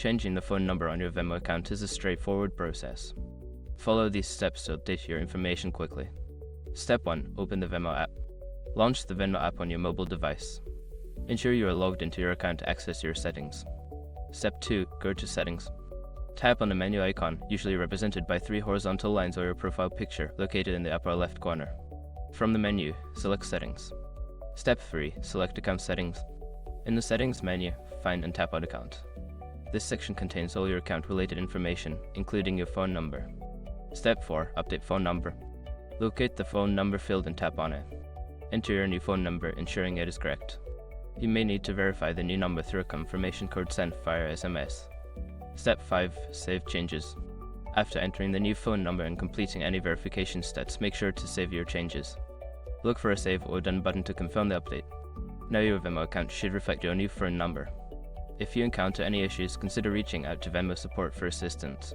Changing the phone number on your Venmo account is a straightforward process. Follow these steps to update your information quickly. Step 1. Open the Venmo app. Launch the Venmo app on your mobile device. Ensure you are logged into your account to access your settings. Step 2. Go to Settings. Tap on the menu icon, usually represented by 3 horizontal lines or your profile picture, located in the upper left corner. From the menu, select Settings. Step 3. Select Account Settings. In the Settings menu, find and tap on Account. This section contains all your account-related information, including your phone number. Step 4. Update phone number. Locate the phone number field and tap on it. Enter your new phone number, ensuring it is correct. You may need to verify the new number through a confirmation code sent via SMS. Step 5. Save changes. After entering the new phone number and completing any verification steps, make sure to save your changes. Look for a Save or Done button to confirm the update. Now your Venmo account should reflect your new phone number. If you encounter any issues, consider reaching out to Venmo support for assistance.